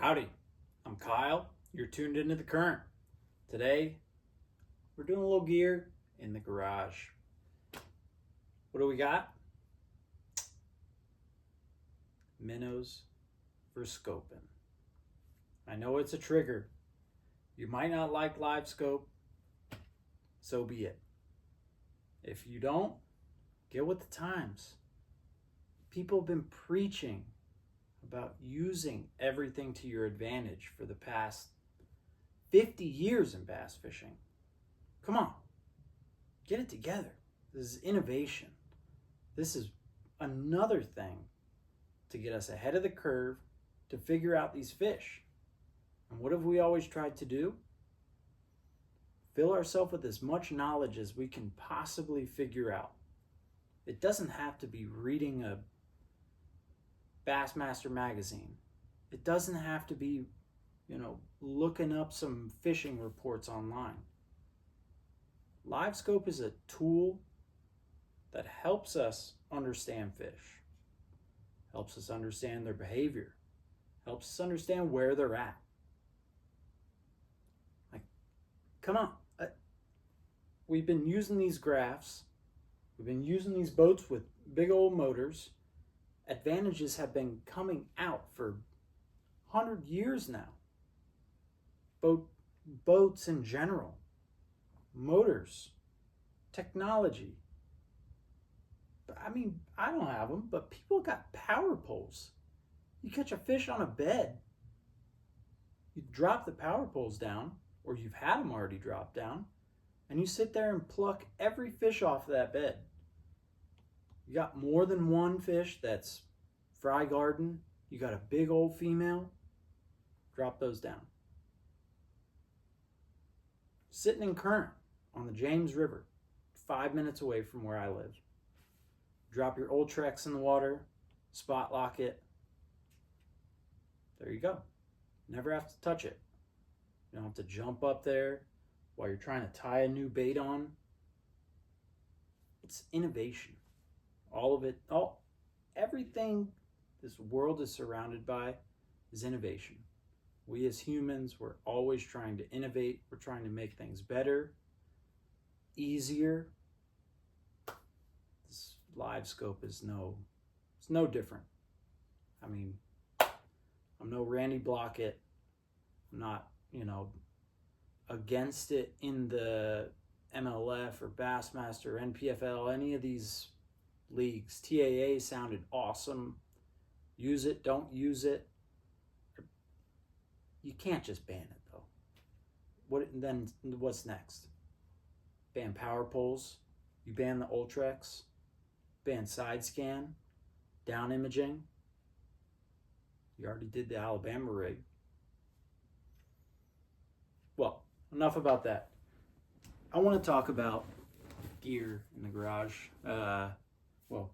Howdy, I'm Kyle. You're tuned into the Kurrent. Today, we're doing a little gear in the garage. What do we got? Minnows for scoping. I know it's a trigger. You might not like Livescope, so be it. If you don't, get with the times. People have been preaching about using everything to your advantage for the past 50 years in bass fishing. Come on, get it together. This is innovation. This is another thing to get us ahead of the curve to figure out these fish. And what have we always tried to do? Fill ourselves with as much knowledge as we can possibly figure out. It doesn't have to be reading a Bassmaster magazine. It doesn't have to be, looking up some fishing reports online. Livescope is a tool that helps us understand fish, helps us understand their behavior, helps us understand where they're at. Come on. We've been using these graphs. We've been using these boats with big old motors. Advantages have been coming out for 100 years now. Boats in general, motors, technology. I don't have them, but people got power poles. You catch a fish on a bed. You drop the power poles down, or you've had them already dropped down, and you sit there and pluck every fish off of that bed. You got more than one fish that's fry garden. You got a big old female. Drop those down. Sitting in Kurrent on the James River, 5 minutes away from where I live. Drop your old Trex in the water, spot lock it. There you go. Never have to touch it. You don't have to jump up there while you're trying to tie a new bait on. It's innovation. All of it, everything this world is surrounded by is innovation. We as humans, we're always trying to innovate. We're trying to make things better, easier. This Livescope is no different. I'm no Randy Blockett. I'm not, against it in the MLF or Bassmaster, NPFL, any of these leagues. TAA sounded awesome. Use it, don't use it. You can't just ban it though. What's next? Ban power poles. You ban the Ultrex. Ban side scan. Down imaging. You already did the Alabama rig. Well, enough about that. I want to talk about gear in the garage.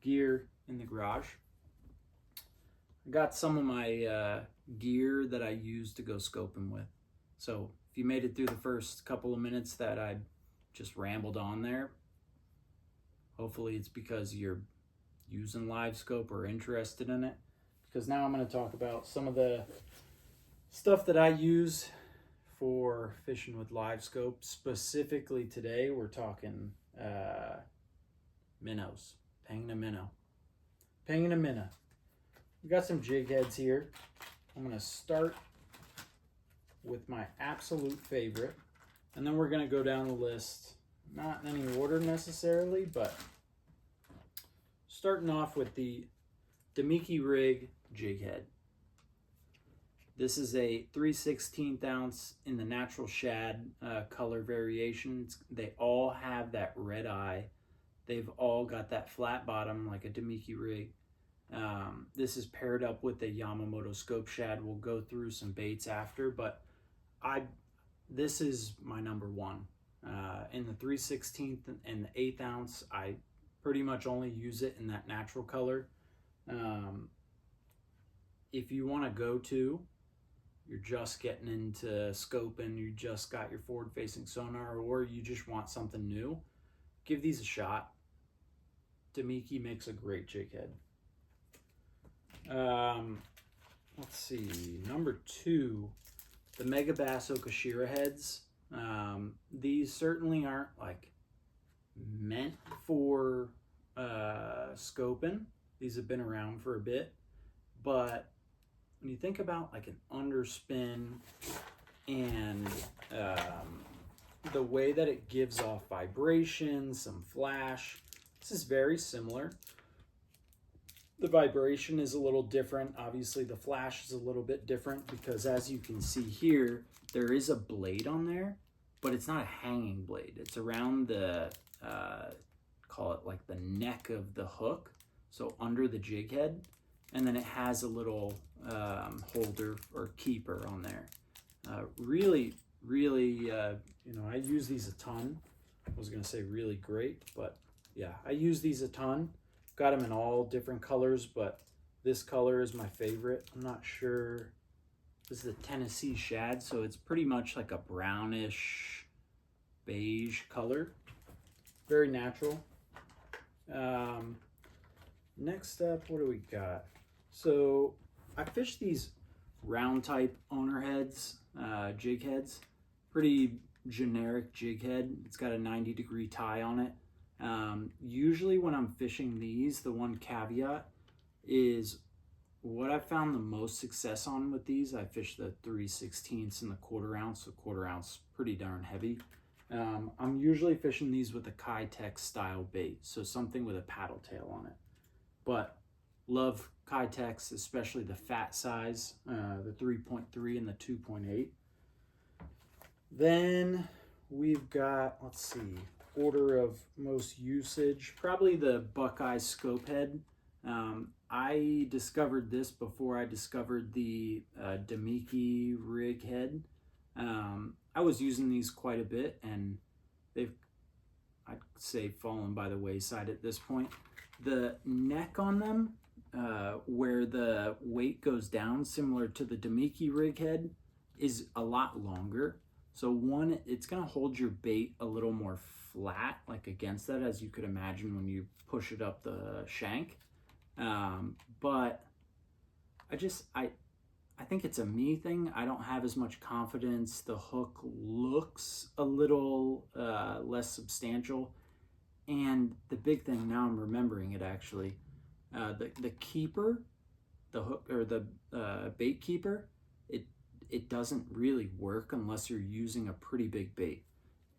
Gear in the garage. I got some of my gear that I use to go scoping with. So if you made it through the first couple of minutes that I just rambled on there, hopefully it's because you're using Livescope or interested in it. Because now I'm going to talk about some of the stuff that I use for fishing with Livescope. Specifically today, we're talking minnows. Pingin a minnow. Pingin a minnow. We got some jig heads here. I'm going to start with my absolute favorite, and then we're going to go down the list, not in any order necessarily, but starting off with the Demiki Rig jig head. This is a 3/16 ounce in the natural shad color variations. They all have that red eye. They've all got that flat bottom like a Demiki rig. This is paired up with the Yamamoto scope shad. We'll go through some baits after, but this is my number one. In the 3/16 and the 1/8 ounce, I pretty much only use it in that natural color. If you want to go to, you're just getting into scoping, you just got your forward-facing sonar, or you just want something new, give these a shot. Demiki makes a great jig head. let's see, number 2, the Megabass Okashira heads. These certainly aren't like meant for scoping. These have been around for a bit, but when you think about like an underspin and the way that it gives off vibration, some flash, this is very similar. The vibration is a little different. Obviously, the flash is a little bit different because, as you can see here, there is a blade on there, but it's not a hanging blade. It's around the, call it like the neck of the hook, so under the jig head, and then it has a little holder or keeper on there. Really, I use these a ton. I was gonna say really great, but yeah, I use these a ton. Got them in all different colors, but this color is my favorite. I'm not sure. This is the Tennessee Shad, so it's pretty much like a brownish beige color. Very natural. Next up, what do we got? So I fish these round type owner heads, jig heads. Pretty generic jig head. It's got a 90-degree tie on it. Usually when I'm fishing these, the one caveat is what I found the most success on with these. I fish the 3/16 and the 1/4 ounce. The 1/4 ounce pretty darn heavy. I'm usually fishing these with a Kitech style bait, so something with a paddle tail on it. But love Kitechs, especially the fat size, the 3.3 and the 2.8. Then we've got, let's see, order of most usage, probably the Buckeye scope head. I discovered this before I discovered the Demiki rig head. I was using these quite a bit, and they've, I'd say, fallen by the wayside at this point. The neck on them, where the weight goes down, similar to the Demiki rig head, is a lot longer. So one, it's gonna hold your bait a little more flat, like against that, as you could imagine when you push it up the shank. But I think it's a me thing. I don't have as much confidence. The hook looks a little less substantial. And the big thing, now I'm remembering it actually, the keeper, the hook or the bait keeper, it doesn't really work unless you're using a pretty big bait.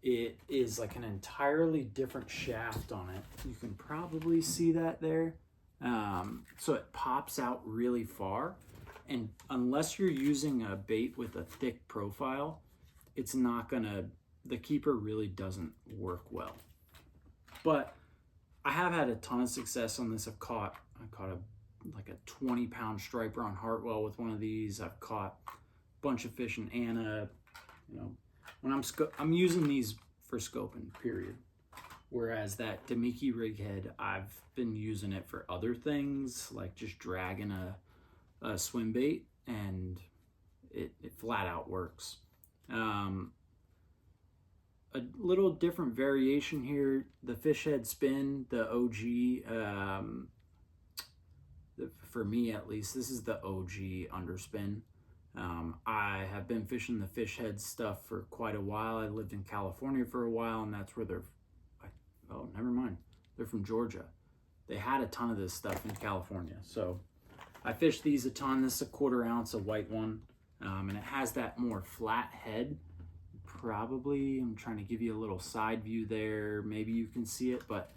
It is like an entirely different shaft on it. You can probably see that there. So it pops out really far. And unless you're using a bait with a thick profile, it's not gonna, the keeper really doesn't work well. But I have had a ton of success on this. I caught like a 20-pound striper on Hartwell with one of these. I've caught a bunch of fish in Anna. You know, when I'm using these for scoping, period. Whereas that Demiki rig head, I've been using it for other things, like just dragging a swim bait, and it flat out works. A little different variation here, the fish head spin, the OG, for me at least, this is the OG underspin. I have been fishing the fish head stuff for quite a while. I lived in California for a while, and that's where oh, never mind. They're from Georgia. They had a ton of this stuff in California. So I fished these a ton. This is a 1/4 ounce, a white one. And it has that more flat head. Probably, I'm trying to give you a little side view there. Maybe you can see it, but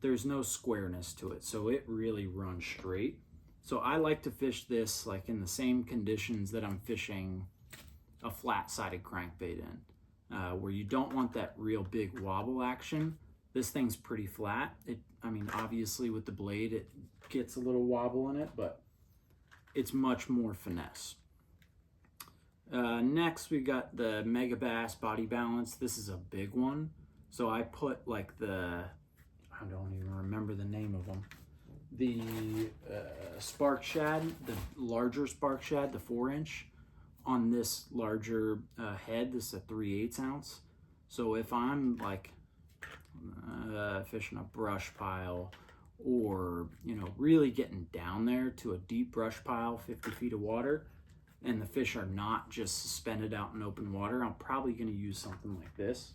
there's no squareness to it. So it really runs straight. So I like to fish this like in the same conditions that I'm fishing a flat-sided crankbait in, where you don't want that real big wobble action. This thing's pretty flat. I mean, obviously with the blade, it gets a little wobble in it, but it's much more finesse. Next, we got the Megabass Body Balance. This is a big one. So I put like I don't even remember the name of them. The Spark Shad, the larger Spark Shad, the 4-inch, on this larger head. This is a 3/8 ounce. So if I'm like fishing a brush pile or, you know, really getting down there to a deep brush pile, 50 feet of water, and the fish are not just suspended out in open water, I'm probably going to use something like this.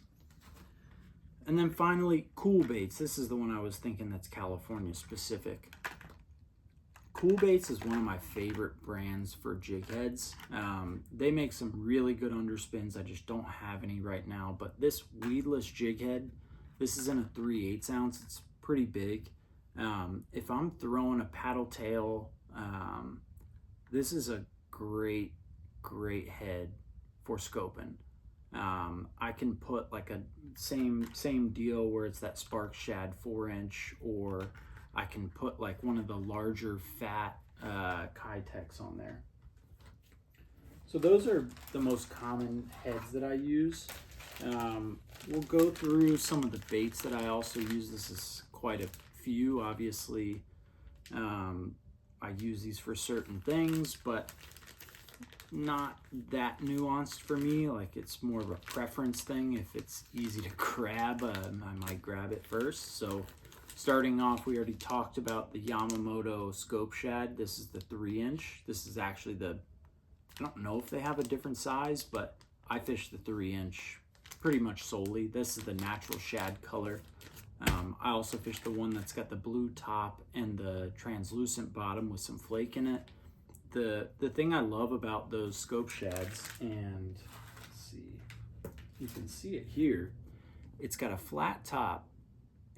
And then finally, Cool Baits. This is the one I was thinking that's California specific. Cool Baits is one of my favorite brands for jig heads. They make some really good underspins. I just don't have any right now. But this weedless jig head, this is in a 3/8 ounce. It's pretty big. If I'm throwing a paddle tail, this is a great head for scoping. I can put like a same deal where it's that Spark Shad 4-inch, or I can put like one of the larger fat Kitex on there. So those are the most common heads that I use. We'll go through some of the baits that I also use. This is quite a few. Obviously, I use these for certain things, but not that nuanced for me. Like, it's more of a preference thing. If it's easy to grab, I might grab it first. So starting off, we already talked about the Yamamoto Scope Shad. This is the 3-inch. This is actually the, I don't know if they have a different size, but I fish the 3-inch pretty much solely. This is the natural shad color. I also fish the one that's got the blue top and the translucent bottom with some flake in it. The thing I love about those scope shads, and let's see, you can see it here, it's got a flat top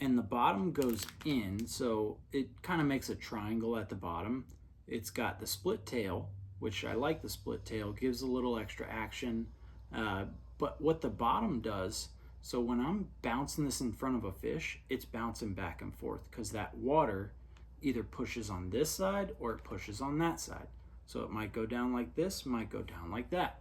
and the bottom goes in, so it kind of makes a triangle at the bottom. It's got the split tail, which I like. The split tail gives a little extra action, but what the bottom does, so when I'm bouncing this in front of a fish, it's bouncing back and forth because that water either pushes on this side or it pushes on that side. So it might go down like this, might go down like that.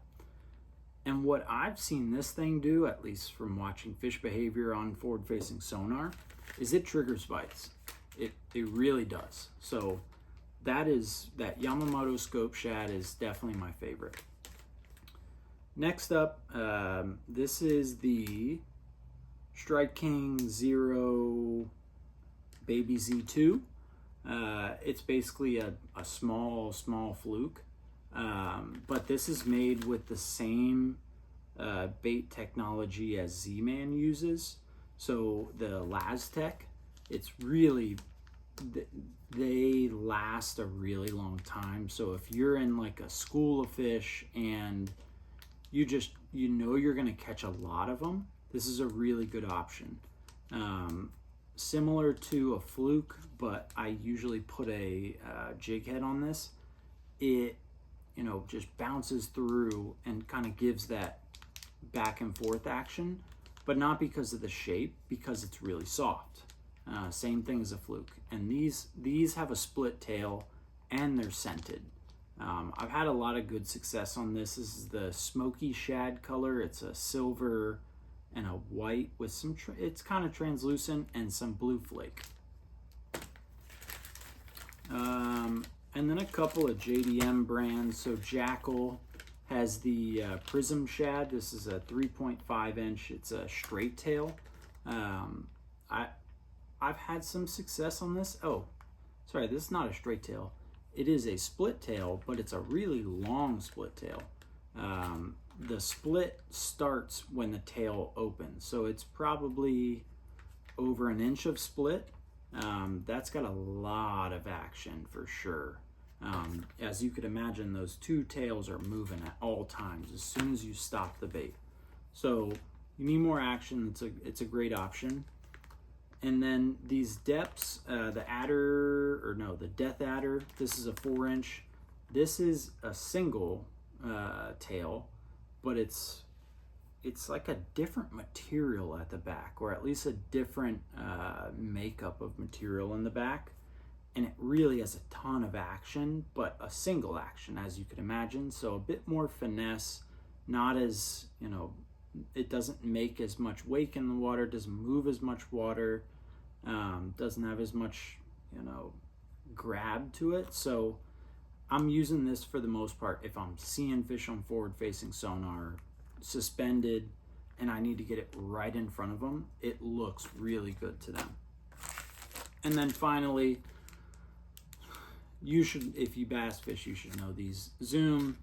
And what I've seen this thing do, at least from watching fish behavior on forward-facing sonar, is it triggers bites. It really does. So that Yamamoto Scope Shad is definitely my favorite. Next up, this is the Strike King Zero Baby Z2. It's basically a small fluke, but this is made with the same bait technology as Z-Man uses. So the Laztec, it's really, they last a really long time. So if you're in like a school of fish and you know you're gonna catch a lot of them, this is a really good option. Similar to a fluke, but I usually put a jig head on this. It, you know, just bounces through and kind of gives that back and forth action, but not because of the shape, because it's really soft. Same thing as a fluke. And these have a split tail and they're scented. I've had a lot of good success on this. This is the Smoky Shad color. It's a silver and a white with some, it's kind of translucent, and some blue flake. And then a couple of JDM brands. So Jackal has the Prism Shad. This is a 3.5-inch. It's a straight tail. I've had some success on this. Oh, sorry, this is not a straight tail. It is a split tail, but it's a really long split tail. The split starts when the tail opens, so it's probably over an inch of split. That's got a lot of action for sure. As you could imagine, those two tails are moving at all times as soon as you stop the bait. So you need more action. It's a great option. And then these depths, the Death Adder, this is a 4-inch. This is a single tail, but it's like a different material at the back, or at least a different makeup of material in the back. And it really has a ton of action, but a single action, as you could imagine. So a bit more finesse, not as, you know, it doesn't make as much wake in the water, doesn't move as much water, doesn't have as much, you know, grab to it. So I'm using this for the most part if I'm seeing fish on forward-facing sonar, suspended, and I need to get it right in front of them. It looks really good to them. And then finally, you should, if you bass fish, you should know these. Zoom,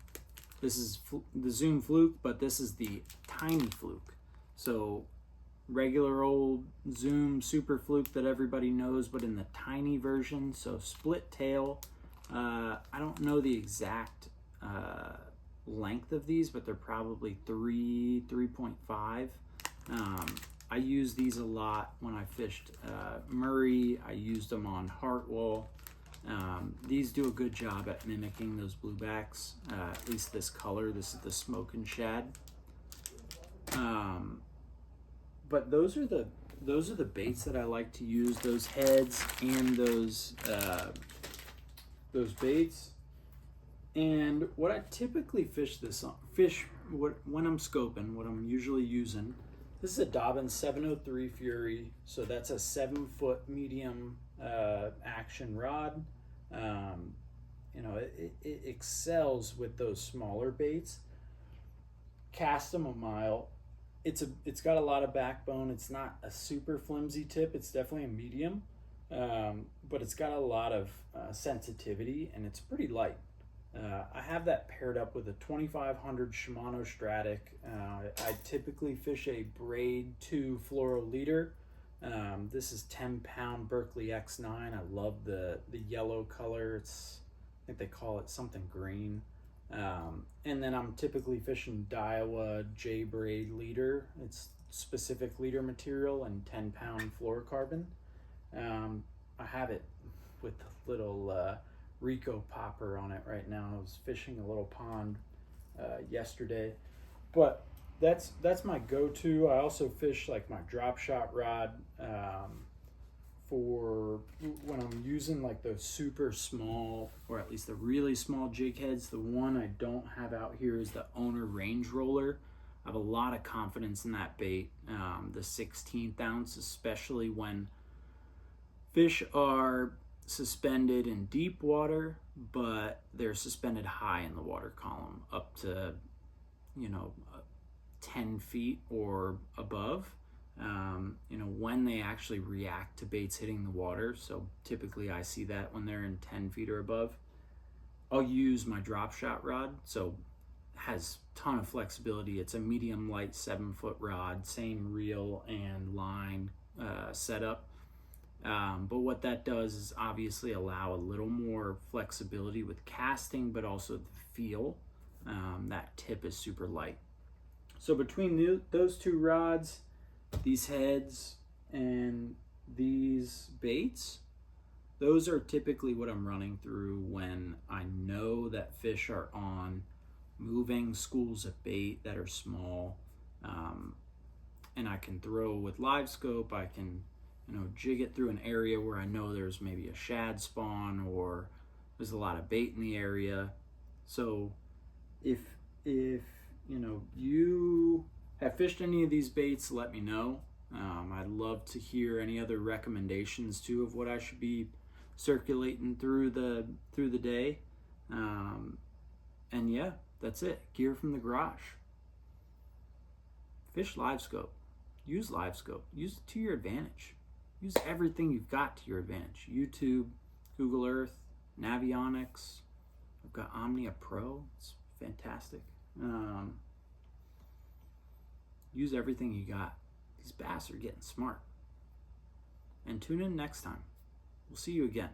this is the Zoom fluke, but this is the tiny fluke. So regular old Zoom super fluke that everybody knows, but in the tiny version. So split tail. I don't know the exact length of these, but they're probably 3.5. I use these a lot when I fished Murray. I used them on Hartwell. These do a good job at mimicking those bluebacks, at least this color. This is the smoking shad. But those are the baits that I like to use. Those heads and those baits. And what I typically fish when I'm scoping, what I'm usually using. This is a Dobbin 703 Fury, so that's a 7-foot medium action rod. You know, it excels with those smaller baits. Cast them a mile. It's got a lot of backbone. It's not a super flimsy tip. It's definitely a medium, but it's got a lot of sensitivity, and it's pretty light. I have that paired up with a 2500 Shimano Stratic. I typically fish a braid 2 fluoro leader. This is 10-pound Berkeley X9. I love the yellow color. I think they call it something green. And then I'm typically fishing Daiwa J braid leader. It's specific leader material and 10-pound fluorocarbon. I have it with the little Rico popper on it right now. I was fishing a little pond yesterday, but that's my go-to. I also fish like my drop shot rod for when I'm using like those super small, or at least the really small jig heads. The one I don't have out here is the Owner Range Roller. I have a lot of confidence in that bait, the 16th ounce, especially when fish are suspended in deep water, but they're suspended high in the water column, up to 10 feet or above. When they actually react to baits hitting the water. So typically I see that when they're in 10 feet or above. I'll use my drop shot rod. So it has a ton of flexibility. It's a medium light 7-foot rod, same reel and line setup. But what that does is obviously allow a little more flexibility with casting, but also the feel. That tip is super light. So between those two rods, these heads, and these baits, those are typically what I'm running through when I know that fish are on moving schools of bait that are small. And I can throw with Livescope, I can jig it through an area where I know there's maybe a shad spawn or there's a lot of bait in the area. So if you have fished any of these baits, let me know. I'd love to hear any other recommendations too of what I should be circulating through the day. And yeah, that's it. Gear from the garage. Fish Livescope. Use Livescope. Use it to your advantage. Use everything you've got to your advantage. YouTube, Google Earth, Navionics. I've got Omnia Pro. It's fantastic. Use everything you got. These bass are getting smart. And tune in next time. We'll see you again.